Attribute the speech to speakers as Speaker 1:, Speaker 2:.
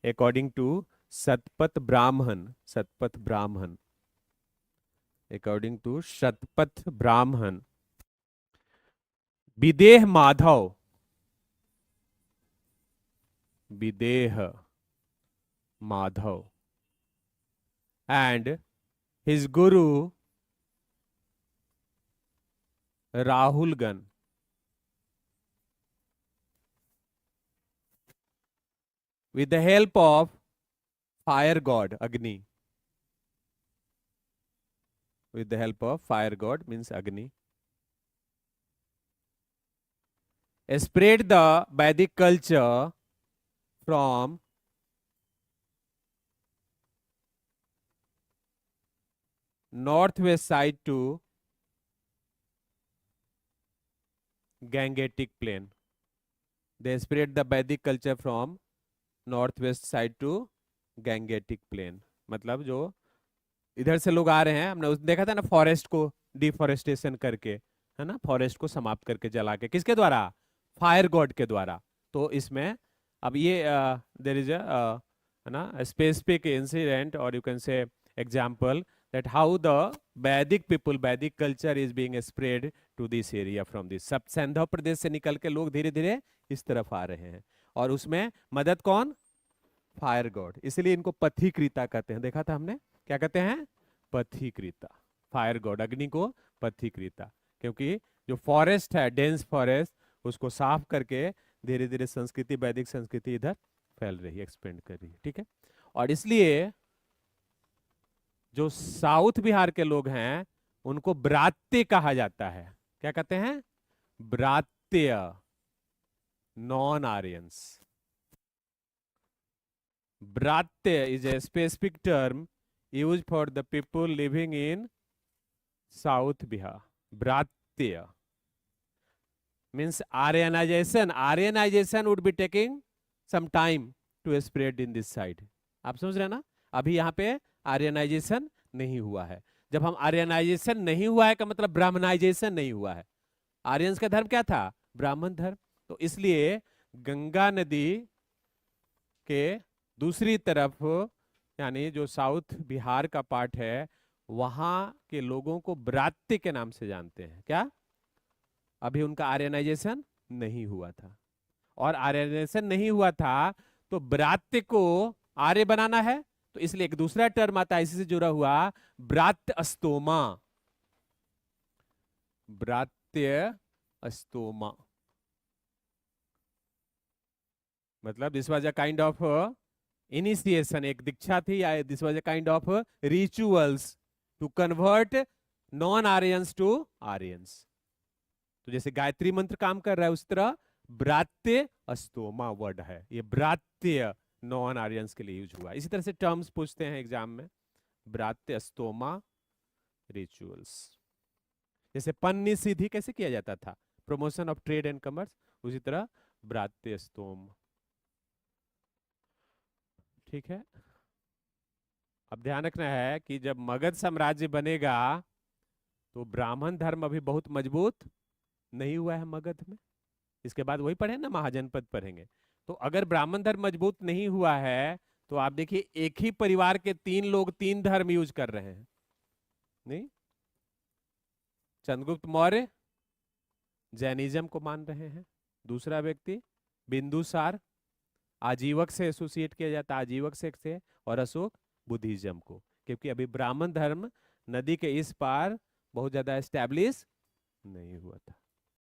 Speaker 1: according to Satpat Brahman, Satpat Brahman, according to Satpat Brahman, Videha Madhav, Videha Madhav, and his guru Rahulgan with the help of fire god Agni, with the help of fire god means Agni, spread the Vedic culture from northwest side to Gangetic plain. They spread the Vedic culture from northwest side to Gangetic plain. मतलब जो इधर से लोग आ रहे हैं, हमने देखा था ना फॉरेस्ट को डिफॉरेस्टेशन करके, है ना, फॉरेस्ट को समाप्त करके जला के, किसके द्वारा? फायर गॉड के द्वारा। तो इसमें अब ये देयर इज है ना स्पेसिफिक इंसिडेंट और you can say example that how the Vedic people, Vedic culture is being spread to this area from this, सब सिंधु प्रदेश से निकल के लोग धीरे धीरे इस तरफ आ रहे हैं, और उसमें मदद कौन? फायर गॉड, इसलिए इनको पथिकृता कहते हैं। देखा था हमने, क्या कहते हैं? पथिकृता, फायर गॉड अग्नि को पथिकृता, क्योंकि जो फॉरेस्ट है, डेंस फॉरेस्ट, उसको साफ करके धीरे धीरे संस्कृति, वैदिक संस्कृति इधर फैल रही है, एक्सपेंड कर रही है, ठीक है। और इसलिए जो साउथ बिहार के लोग हैं उनको ब्रात्य कहा जाता है। क्या कहते हैं? ब्रात्य, नॉन आर्यंस। ब्रात्य is a specific term used for the people living in south Bihar. ब्रात्य means Aryanization. Aryanization would be taking some time to spread in this side. आप समझ रहे हैं ना? अभी यहाँ पे आर्यनाइजेशन नहीं हुआ है। जब हम आर्यनाइजेशन नहीं हुआ है का मतलब ब्राह्मणाइजेशन नहीं हुआ है। आर्यंस का धर्म क्या था? ब्राह्मण धर्म। तो इसलिए गंगा नदी के दूसरी तरफ, यानी जो साउथ बिहार का पार्ट है, वहां के लोगों को ब्रात्य के नाम से जानते हैं। क्या? अभी उनका आर्यनाइजेशन नहीं हुआ था, और आर्यनाइजेशन नहीं हुआ था तो ब्रात्य को आर्य बनाना है, तो इसलिए एक दूसरा टर्म आता है इसी से जुड़ा हुआ, ब्रात्य अस्तोमा। ब्रात्य अस्तोमा मतलब this was a kind of initiation, एक दीक्षा थी, या this was a kind of rituals to convert non Aryans to Aryans. तो जैसे गायत्री मंत्र काम कर रहा है, उस तरह ब्रात्य अस्तोमा वर्ड है, ये ब्रात्य नॉन आर्यंस के लिए यूज हुआ। इसी तरह से टर्म्स पूछते हैं एग्जाम में, ब्रात्य अस्तोमा रिचुअल्स। जैसे पन्नी सीधी कैसे किया जाता था, promotion of trade and commerce, उसी तरह ब्रात्य स्तोम। ठीक है। अब ध्यान रखना है कि जब मगध साम्राज्य बनेगा तो ब्राह्मण धर्म अभी बहुत मजबूत नहीं हुआ है मगध में। इसके बाद वही पढ़े ना, महाजनपद पढ़ेंगे। तो अगर ब्राह्मण धर्म मजबूत नहीं हुआ है तो आप देखिए एक ही परिवार के 3 लोग 3 धर्म यूज कर रहे हैं। नहीं, चंद्रगुप्त मौर्य जैनिज्म को मान रहे हैं, दूसरा व्यक्ति बिंदुसार आजीवक से एसोसिएट किया जाता है, आजीवक से, और अशोक बुद्धिज्म को, क्योंकि अभी ब्राह्मण धर्म नदी के इस पार बहुत ज्यादा एस्टैब्लिश नहीं हुआ था।